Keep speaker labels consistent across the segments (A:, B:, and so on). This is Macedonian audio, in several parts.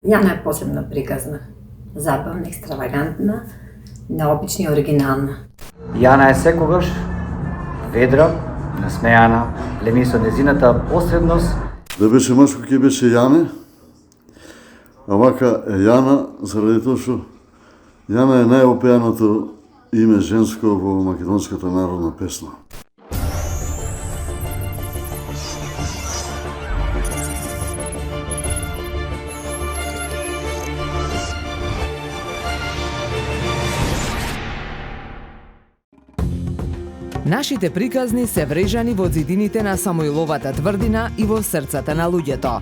A: Јана е посебна приказна. Забавна, екстравагантна, необична и оригинална.
B: Јана е секогаш ведра, насмејана, леми со незината посредност.
C: Да беше мачко ќе беше Јане, а вака е Јана заради тоа што Јана е најопеаното име женско во македонската народна песна.
D: Нашите приказни се врежани во зидините на Самоиловата тврдина и во срцата на луѓето.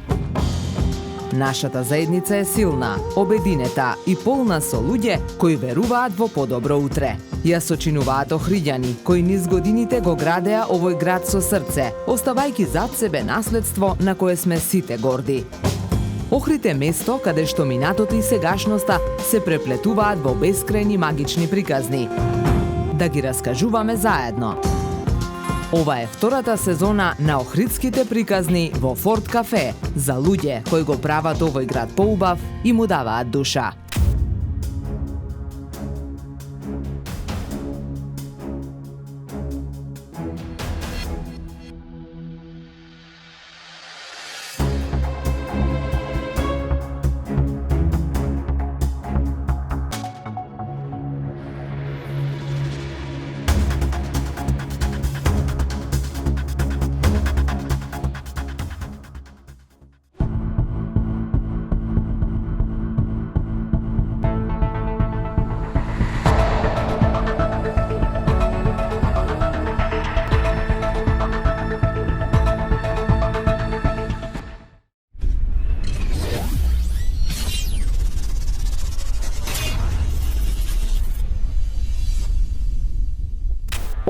D: Нашата заедница е силна, обединета и полна со луѓе кои веруваат во подобро утре. Ја сочинуваат охриѓани кои низ годините го градеа овој град со срце, оставајќи зад себе наследство на кое сме сите горди. Охрид е место каде што минатото и сегашноста се преплетуваат во бескрајни магични приказни. Да ги раскажуваме заедно. Ова е втората сезона на Охридските приказни во Форт Кафе за луѓе кои го прават овој град поубав и му даваат душа.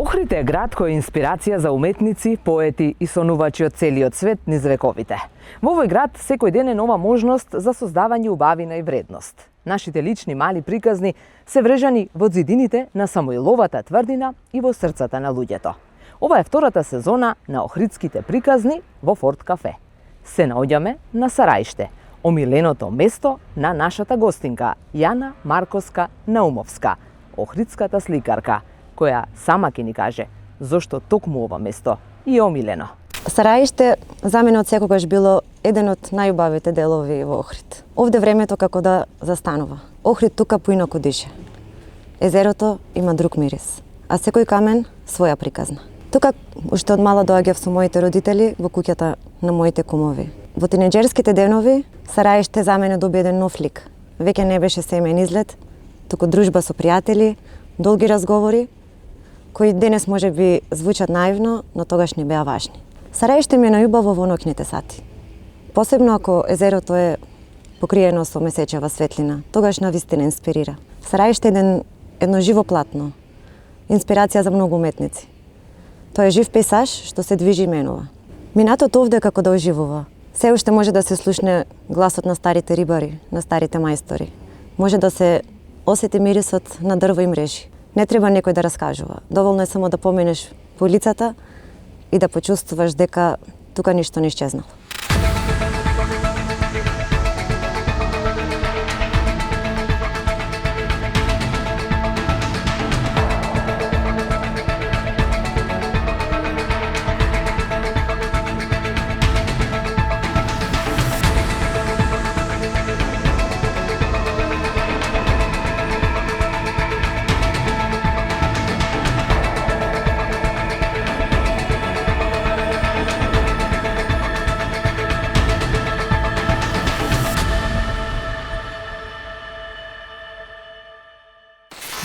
D: Охрид е град кој е инспирација за уметници, поети и сонувачи од целиот свет низ вековите. Во овој град секој ден е нова можност за создавање убавина и вредност. Нашите лични мали приказни се врежани во зидините на Самоиловата тврдина и во срцата на луѓето. Ова е втората сезона на Охридските приказни во Форт Кафе. Се наоѓаме на Сараиште, омиленото место на нашата гостинка Јана Марковска Наумовска, охридската сликарка, која сама ќе ни каже зошто токму ова место и е омилено.
E: Сараиште за мене од секогаш било еден од најубавите делови во Охрид. Овде времето како да застанува. Охрид тука поинаку дише. Езерото има друг мирис, а секој камен своја приказна. Тука уште од мала доаѓав со моите родители во куќата на моите кумови. Во тинеџерските денови Сараиште за мене доби еден нов лик. Веќе не беше семеен излет, туку дружба со пријатели, долги разговори, кои денес може би звучат наивно, но тогаш не беа важни. Сараиште ми е најубаво во ноќните сати. Посебно ако езерото е покриено со месечева светлина, тогаш навистина инспирира. Сараиште е едно живо платно, инспирација за многу уметници. Тоа е жив пейсаж што се движи и менува. Минатото овде како да оживува. Се уште може да се слушне гласот на старите рибари, на старите мајстори. Може да се осети мирисот на дрво и мрежи. Не треба некој да раскажува. Доволно е само да поминеш по улицата и да почувствуваш дека тука ништо не исчезнало.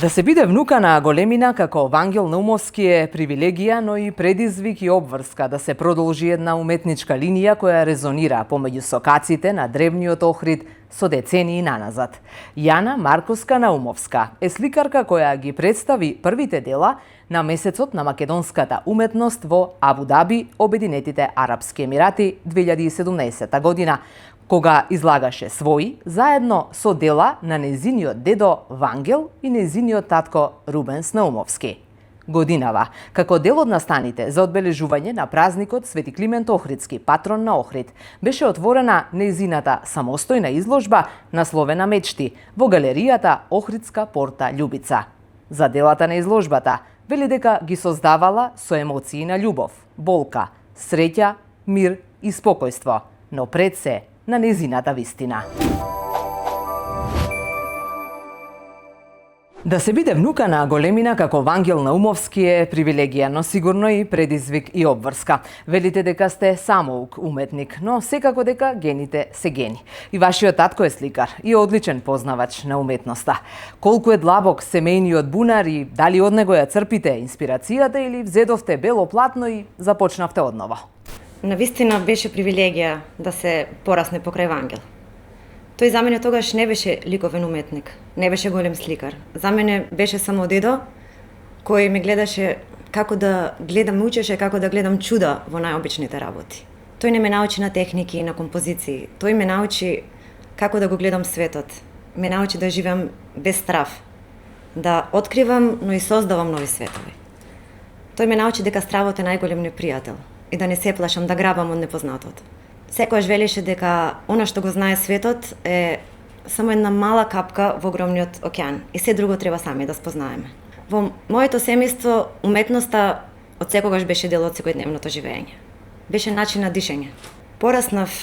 D: Да се биде внука на големина како Вангел Наумовски е привилегија, но и предизвик и обврска да се продолжи една уметничка линија која резонира помеѓу сокаците на древниот Охрид со децении наназад. Јана Марковска Наумовска е сликарка која ги представи првите дела на месецот на македонската уметност во Абу Даби, Обединетите Арапски Емирати 2017 година, кога излагаше своји заедно со дела на незиниот дедо Вангел и незиниот татко Рубенс Наумовски. Годинава, како дел од настаните за одбележување на празникот Свети Климент Охридски, патрон на Охрид, беше отворена нејзината самостојна изложба насловена Мечти во галеријата Охридска порта Љубица. За делата на изложбата вели дека ги создавала со емоции на љубов, болка, среќа, мир и спокојство, но пред се на нејзината вистина. Да се биде внука на големина како Вангел Наумовски е привилегија, но сигурно и предизвик и обврска. Велите дека сте самоук уметник, но секако дека гените се гени. И вашиот татко е сликар и одличен познавач на уметноста. Колку е длабок семејниот бунар и дали од него ја црпите инспирацијата или взедовте бело платно и започнавте одново?
E: Навистина беше привилегија да се порасне покрај Вангел. Тој за мене тогаш не беше ликовен уметник, не беше голем сликар. За мене беше само дедо кој ме гледаше како да гледам, ме учеше како да гледам чуда во најобичните работи. Тој не ме научи на техники и на композиции. Тој ме научи како да го гледам светот. Ме научи да живеам без страв, да откривам, но и создавам нови светови. Тој ме научи дека стравот е најголем непријател и да не се плашам да грабам од непознатото. Секојаш велеше дека она што го знае светот е само една мала капка во огромниот океан и се друго треба сами да спознаеме. Во моето семејство уметноста од секогаш беше дел од секојдневното живење. Беше начин на дишење. Пораснав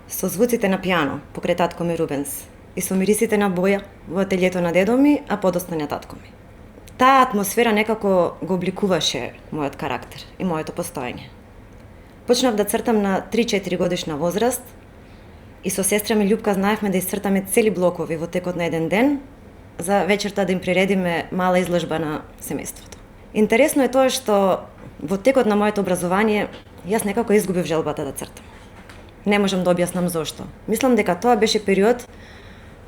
E: со звуците на пијано покрај татко ми Рубенс и со мирисите на боја во ателието на дедо ми, а подоцна на татко ми. Таа атмосфера некако го обликуваше мојот карактер и моето постоење. Почнав да цртам на 3-4 годишна возраст и со сестра ми Љупка знаевме да исцртаме цели блокови во текот на еден ден за вечерта да им приредиме мала изложба на семејството. Интересно е тоа што во текот на моето образование јас некако изгубив желбата да цртам. Не можам да објаснам зошто. Мислам дека тоа беше период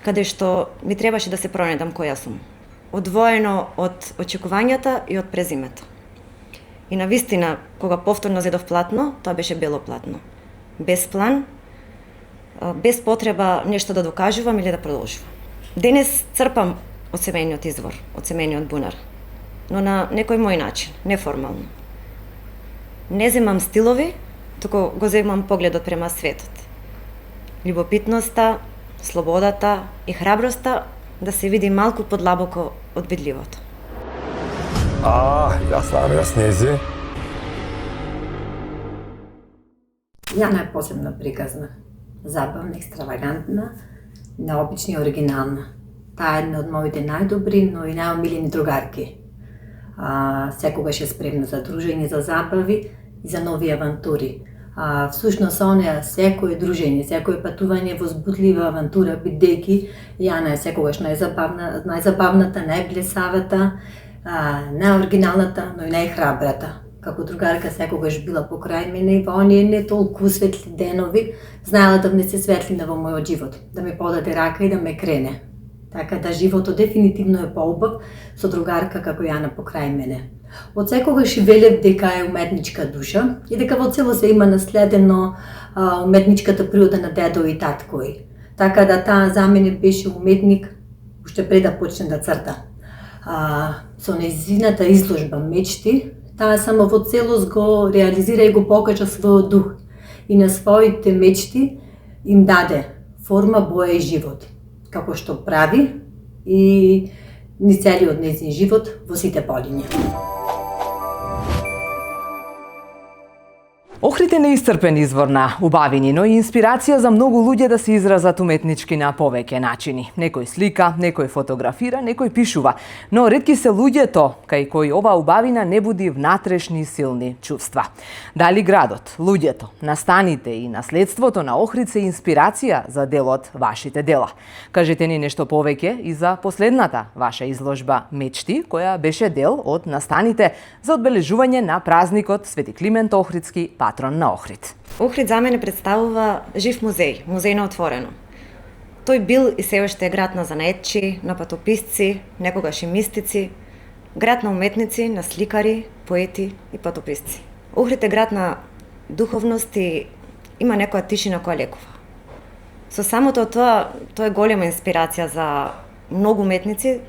E: каде што ми требаше да се пронедам која сум, одвоено од очекувањата и од презимето. И навистина, кога повторно зедов платно, тоа беше бело платно. Без план, без потреба нешто да докажувам или да продолжувам. Денес црпам од семејниот извор, од семејниот бунар, но на некој мој начин, неформално. Не земам стилови, туку го земам погледот према светот. Љубопитноста, слободата и храброста да се види малку подлабоко од видливото.
F: Јас нези.
A: Јана е посебно приказна. Забавна, екстравагантна, необична и оригинална. Таа е една од моите најдобри, но и најомилени другарки. Секогаш е спремна за дружење, за забави и за нови авантури. Всушност со неа секој дружење, секој патување возбудлива авантура, бидејќи Јана е секогаш најзабавната, најблесавата, најоригиналната, но и најхрабрата. Како другарка секогаш била покрај мене и во оние не толку светли денови, знаела да внесе светлина во мојот живот, да ме подаде рака и да ме крене. Така да животот дефинитивно е поубав со другарка како Јана покрај мене. Од секогаш и велев дека е уметничка душа и дека во цело се има наследено уметничката природа на дедо и таткој. Така да таа за мене беше уметник уште пред да почне да црта. Со нејзината изложба Мечти, таа само во целост го реализира и го покажа својот дух и на своите мечти им даде форма, боја и живот, како што прави и ни целиот нејзин живот во сите полиња.
D: Охрид е неисцрпен извор на убавини, но и инспирација за многу луѓе да се изразат уметнички на повеќе начини. Некој слика, некој фотографира, некој пишува, но ретки се луѓето кај кои ова убавина не буди внатрешни силни чувства. Дали градот, луѓето, настаните и наследството на Охрид се инспирација за дел од вашите дела? Кажете ни нешто повеќе и за последната ваша изложба Мечти, која беше дел од настаните за одбележување на празникот Свети Климент Охридски, патрон на Охрид.
E: Охрид за мене представува жив музеј, музеј на отворено. Тој бил и се уште град на занаетчи, на патописци, некогаш и мистици, град на уметници, на сликари, поети и патописци. Охрид е град на духовност и има некоја тишина која лекува. Со самото тоа е голема инспирација за многу уметници,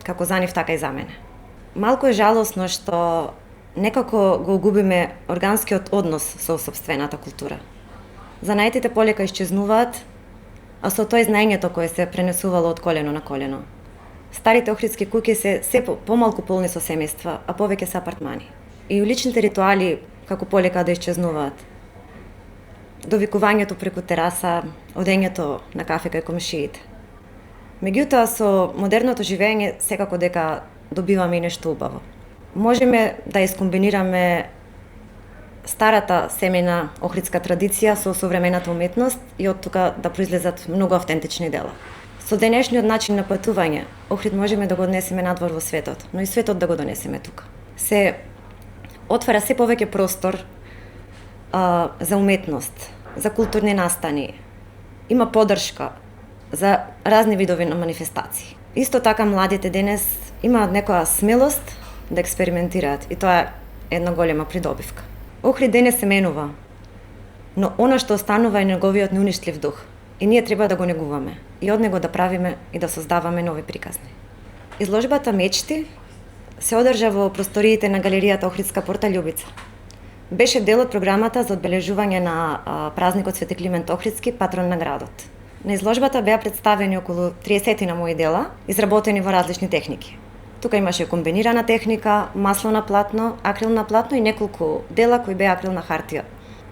E: како за нив, така и за мене. Малку е жалосно што некако го губиме органскиот однос со сопствената култура. Занаетите полека исчезнуваат, а со тој знаењето кое се пренесувало од колено на колено. Старите охридски куќи се помалку полни со семејства, а повеќе се апартмани. И уличните ритуали како полека да исчезнуваат. Довикувањето преку тераса, одењето на кафе кај комшиите. Меѓутоа, со модерното живење секако дека добиваме и нешто убаво. Можеме да искомбинираме старата семејна охридска традиција со современата уметност и од тука да произлезат многу автентични дела. Со денешниот начин на патување, Охрид можеме да го однесеме надвор во светот, но и светот да го донесеме тука. Се отвара се повеќе простор за уметност, за културни настани. Има поддршка за разни видови на манифестации. Исто така младите денес имаат некоја смелост да експериментираат и тоа е една голема придобивка. Охрид денес се менува, но она што останува е неговиот неуништив дух и ние треба да го негуваме и од него да правиме и да создаваме нови приказни. Изложбата Мечти се одржа во просториите на галеријата Охридска порта Љубица. Беше дел од програмата за одбележување на празникот Свети Климент Охридски, патрон на градот. На изложбата беа представени околу 30 на мои дела, изработени во различни техники. Тука имаше комбинирана техника, масло на платно, акрил на платно и неколку дела кои беа акрил на хартија.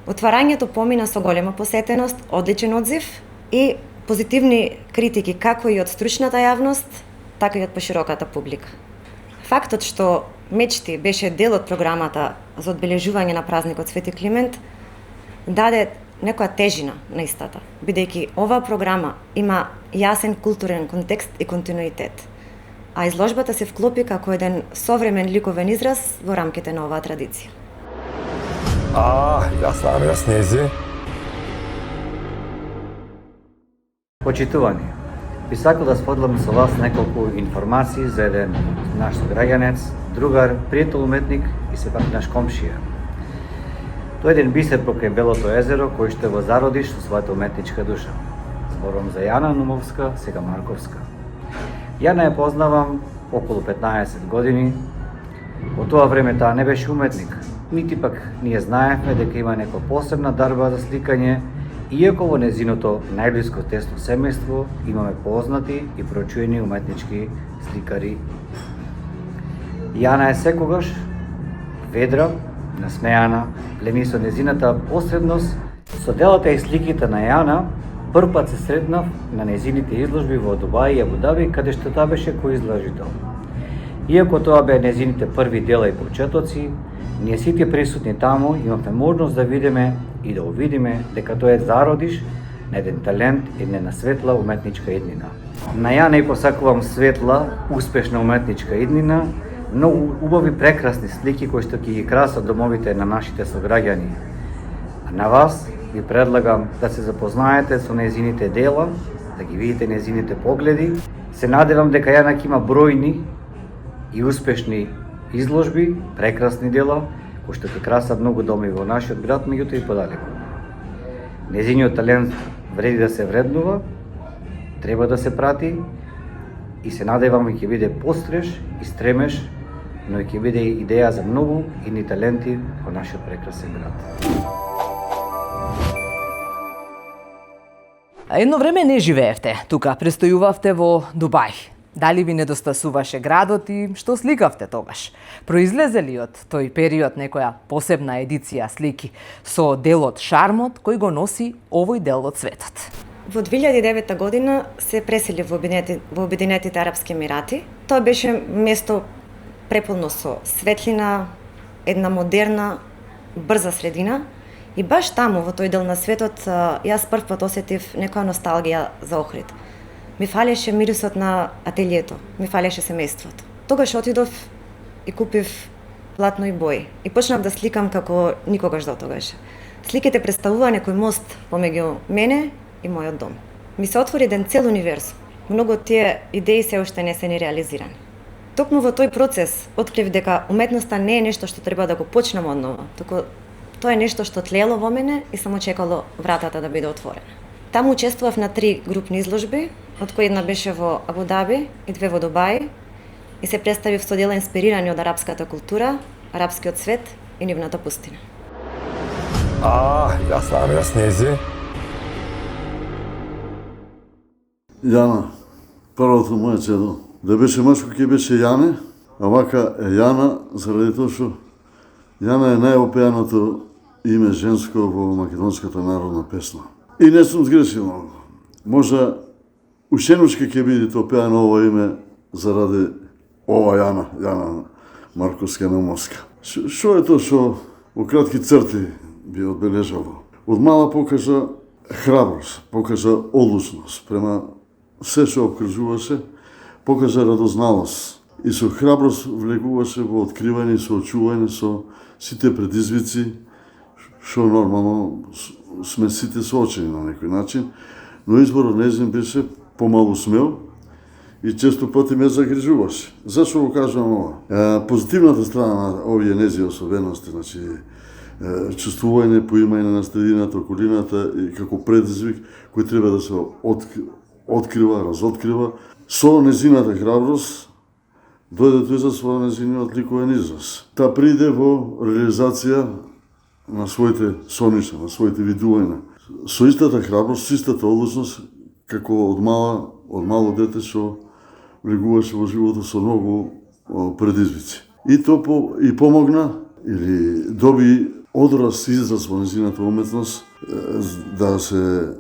E: Отварањето помина со голема посетеност, одличен одзив и позитивни критики како и од стручната јавност, така и од пошироката публика. Фактот што Мечти беше дел од програмата за одбележување на празникот Свети Климент даде некоја тежина на истата, бидејќи оваа програма има јасен културен контекст и континуитет, а изложбата се вклопи како еден современ ликовен израз во рамките на оваа традиција.
F: Јас нези.
B: Почитувани, би сакал да споделам со вас неколку информации за еден наш сограѓанец, другар, пријател уметник и сепак наш комшија. Тој е еден бисер покрај Белото езеро кој што го зародиш со својата уметничка душа. Зборувам за Јана Нумовска, сега Марковска. Јана ја познавам околу 15 години. Во тоа време таа не беше уметник, нити пак ние знаевме дека има некоја посебна дарба за сликање, иако во незиното најблиско тесно семејство имаме познати и прочуени уметнички сликари. Јана е секогаш ведра, насмејана, леми со незината посредност. Со делата и сликите на Јана првпат се сретнав на незините изложби во Дубај и Абу Даби, каде што таа беше коизложител. Иако тоа беа незините први дела и почетоци, ние сите присутни таму имавме можност да видиме и да увидиме дека тоа е зародиш на еден талент и една светла уметничка иднина. На Јана и посакувам светла, успешна уметничка иднина, многу убави прекрасни слики кои што ќе ги красат домовите на нашите сограѓани. А на вас ви предлагам да се запознаете со незините дела, да ги видите незините погледи. Се надевам дека Јана ќе има бројни и успешни изложби, прекрасни дела, кои што ќе красат многу доми во нашиот град, меѓутоа и подалеку. Незиниот талент вреди да се вреднува, треба да се прати и се надевам и ќе биде постреш и стремеш, но и ќе биде идеја за многу идни таленти во нашиот прекрасен град.
D: Едно време не живеевте тука, престојувавте во Дубај. Дали ви недостасуваше градот и што сликавте тогаш? Произлезе ли од тој период некоја посебна едиција слики со делот шармот кој го носи овој дел од светот?
E: Во 2009 година се пресели во Обединетите Арапски Емирати. Тоа беше место преполно со светлина, една модерна, брза средина. И баш таму, во тој дел на светот, јас првпат осетив некоја носталгија за Охрид. Ми фалеше мирисот на ателието, ми фалеше семејството. Тогаш отидов и купив платно и бои. И почнав да сликам како никогаш дотогаш. Сликите представува некој мост помеѓу мене и мојот дом. Ми се отвори еден цел универзум. Многу од тие идеи се уште не се ни реализирани. Токму во тој процес открив дека уметноста не е нешто што треба да го почнам однова, туку тоа е нешто што тлело во мене и само чекало вратата да биде отворена. Таму учествував на 3 групни изложби, од кои една беше во Абу Даби и 2 во Дубај, и се представив со дела инспирирани од арапската култура, арапскиот свет и нивната пустина.
F: Јас снези.
C: Јана, првото моје чедо, да беше машко ќе беше Јане, а вака е Јана заради тоа што Јана е најопеаното име женско во македонската народна песна. И не сум сгрешил многу. Можда ушенушка ќе биде тоа пеано ово име заради ова Јана Марковска на Моска. Што е тоа што во кратки црти би одбележало? Од мала покажа храброст, покажа одлучност према се што обкружуваше, покажа радозналост и со храброст влегуваше во откривање и соочување со сите предизвици што нормално сме сите соочени на некој начин, но изборот нејзин беше помалу смел и често пати ме загрижуваше. Зашто го кажувам ова? Позитивната страна на овие нејзи особености, значи чувствување, поимање на средината, околината и како предизвик кој треба да се открива, разоткрива, со незината храброст дојде тој за своја незиниот ликовен израз. Та приде во реализација на своите соништа, на своите видувања. Со истата храброст, со истата одлучност, како од мало дете што влегуваше во животот со многу предизвици. И то помогна, или доби одраз израз во незината уметност да се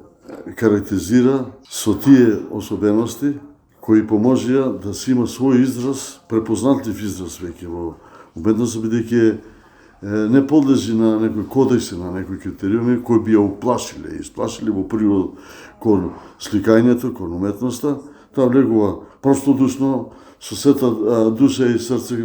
C: карактеризира со тие особености кои поможија да се има свој израз, препознатлив израз веќе во уметноста, бидејќи не подлежи на некој кодекси, на некои критериуми кои би ја исплашиле во природ кон сликањето, кон уметноста. Таа влегува простодушно, со сета душа и срце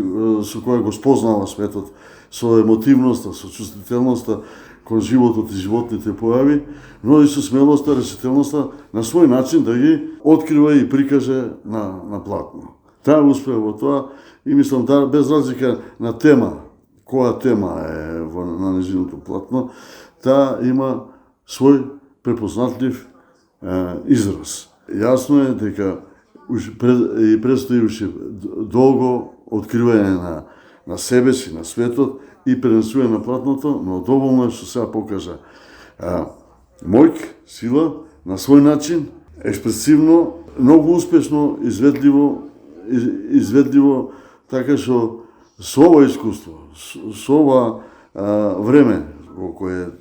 C: со која го спознава светот, со емотивноста, со чувствителноста кон животот и животните појави, но и со смелоста, решителноста на свој начин да ги открива и прикаже на платно. Таа успеа во тоа и мислам да без разлика на тема, која тема е на незиното платно, таа има свој препознатлив израз. Јасно е дека и предстои уште долго откривање на себе си, на светот и пренесување на платното, но доволно е што сега покажа моќ, сила, на свој начин, експресивно, многу успешно, изведливо, така што со ова искуство, со ова време во кое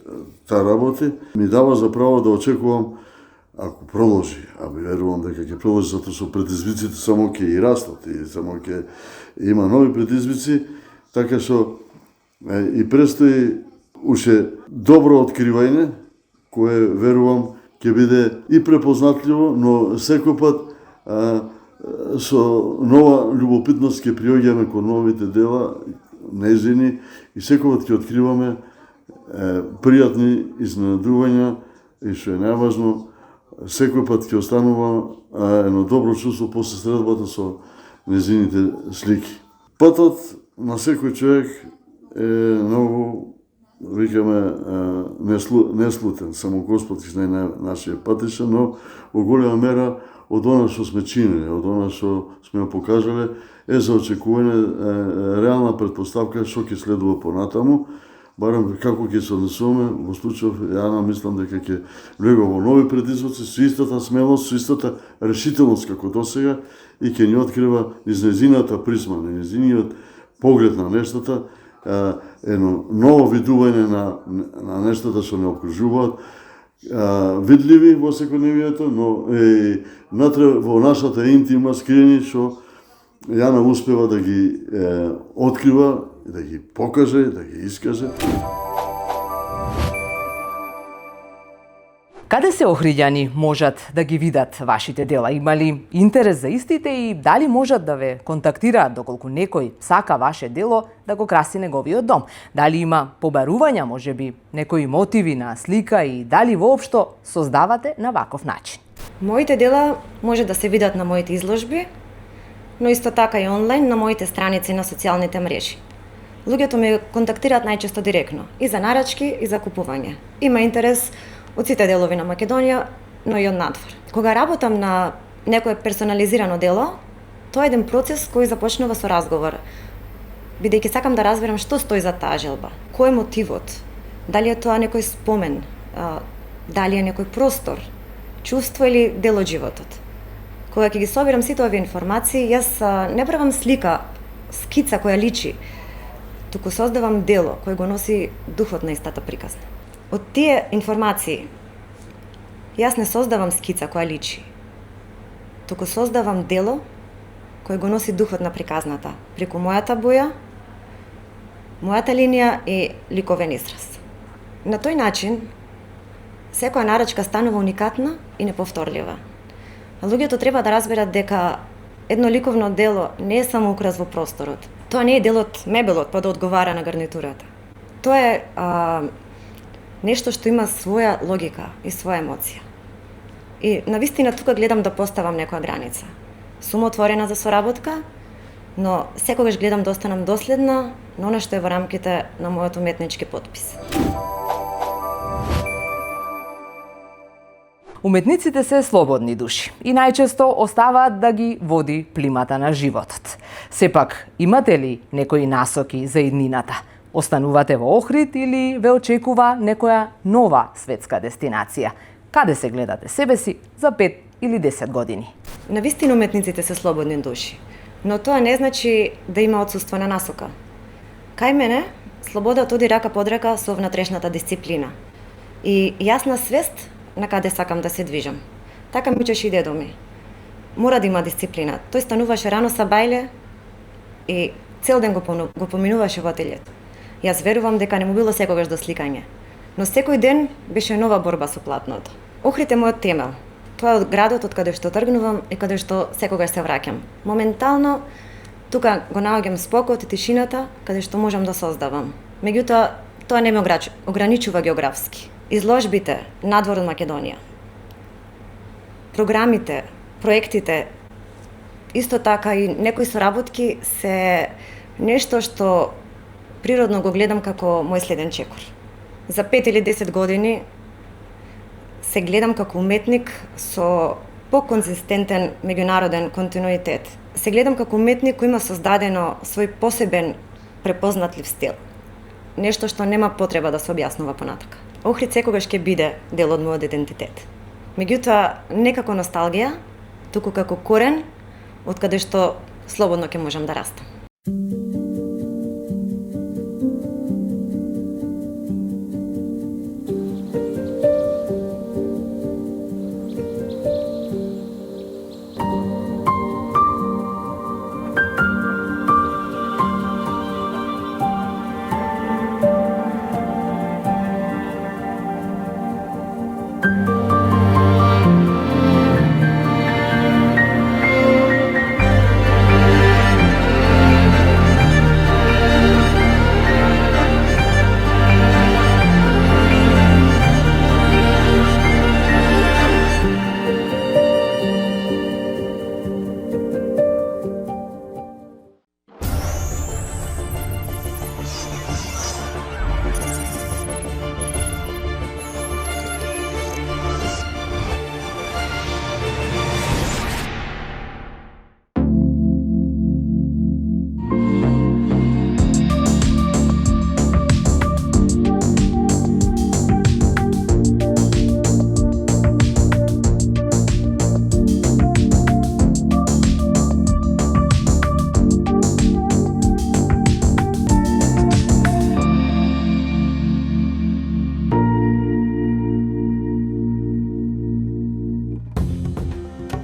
C: таа работи, ми дава за право да очекувам, ако продолжи, а би верувам дека ќе продолжи, затоа што предизвиците само ќе и растат и само ќе има нови предизвици, така што и престои уште добро откривање, кое верувам ќе биде и препознатливо, но секој пат со нова љубопитност ќе приоѓаме кон новите дела, незини, и секој пат ќе откриваме пријатни изненадувања и што е најважно, секој пат ќе останува едно добро чувство после средбата со незините слики. Патот на секој човек е многу, викаме, неслутен, само Господ ќе знае нашиот патиша, но во голема мера од она што сме чинили, од она што сме покажале, е за очекување реална предпоставка што ќе следува понатаму, барем како ќе се однесуваме, во случајов Јана мислам дека ќе влегува во нови предизвици со истата смелост, со истата решителност како досега и ќе ни открива низ незината призма, незиниот поглед на нештата, едно ново видување на нештата што не обкружуваат, видливи во секојдневието, но и внатре во нашата интима скриени што Јана успева да ги открива, да ги покаже, да ги искаже.
D: Каде се охриѓани можат да ги видат вашите дела? Има ли интерес за истите и дали можат да ве контактираат доколку некој сака ваше дело да го краси неговиот дом? Дали има побарувања, можеби, некои мотиви на слика и дали воопшто создавате на ваков начин?
E: Моите дела може да се видат на моите изложби, но исто така и онлайн на моите страници на социјалните мрежи. Луѓето ме контактираат најчесто директно и за нарачки и за купување. Има интерес од сите делови на Македонија, но и од надвор. Кога работам на некое персонализирано дело, Тоа е еден процес кој започнува со разговор. Бидејќи сакам да разберам што стои за таа желба, кој е мотивот, дали е тоа некој спомен, дали е некој простор, чувство или дел од животот. Кога ќе ги собирам сите овие информации, јас не правам слика, скица која личи, туку создавам дело кој го носи духот на истата приказна. Од тие информации, јас не создавам скица која личи, туку создавам дело кој го носи духот на приказната, преку мојата боја, мојата линија и ликовен израз. На тој начин, секоја нарачка станува уникатна и неповторлива. Луѓето треба да разберат дека едно ликовно дело не е само украс во просторот. Тоа не е дел од мебелот па да одговара на гарнитурата. Тоа е нешто што има своја логика и своја емоција. И навистина тука гледам да поставам некоја граница. Сум отворена за соработка, но секогаш гледам да останам доследна на она што е во рамките на мојот уметнички потпис.
D: Уметниците се слободни души и најчесто оставаат да ги води плимата на животот. Сепак, имате ли некои насоки за иднината? Останувате во Охрид или ве очекува некоја нова светска дестинација? Каде се гледате себе си за 5 или 10 години?
E: Навистина уметниците се слободни души, но тоа не значи да има отсуство на насока. Кај мене, слободата оди рака под рака со внатрешната дисциплина и јасна свест на каде сакам да се движам. Така ми учеше и дедо ми. Мора да има дисциплина. Тој стануваше рано са бајле и цел ден го поминуваше во ателјето. Јас верувам дека не му било секогаш до сликање, но секој ден беше нова борба со платното. Охрид е мојот темел. Тоа е градот од каде што тргнувам и каде што секогаш се враќам. Моментално тука го наоѓам спокот и тишината каде што можам да создавам. Меѓутоа, тоа не ме ограничува географски. Изложбите надвор од Македонија, програмите, проектите, исто така и некои соработки се нешто што природно го гледам како мој следен чекор. За 5 или 10 години се гледам како уметник со поконзистентен меѓународен континуитет. Се гледам како уметник кој има создадено свој посебен препознатлив стил. Нешто што нема потреба да се објаснува понатака. Охрид секогаш ќе биде дел од мојот идентитет. Меѓутоа, не како носталгија, туку како корен, од каде што слободно ќе можам да растам.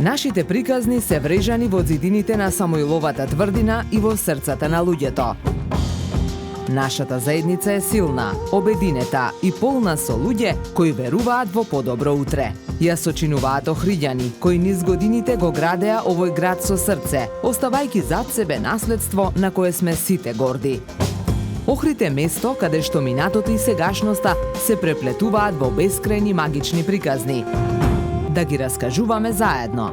D: Нашите приказни се врежани во зидините на Самоиловата тврдина и во срцата на луѓето. Нашата заедница е силна, обединета и полна со луѓе кои веруваат во подобро утре. Ја сочинуваат охриѓани кои низ годините го градеа овој град со срце, оставајќи зад себе наследство на кое сме сите горди. Охрид е место каде што минатото и сегашноста се преплетуваат во бескрајни магични приказни. Да ги раскажуваме заедно.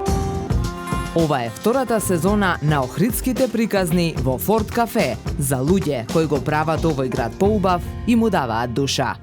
D: Ова е втората сезона на Охридските приказни во Форт Кафе за луѓе кои го прават овој град поубав и му даваат душа.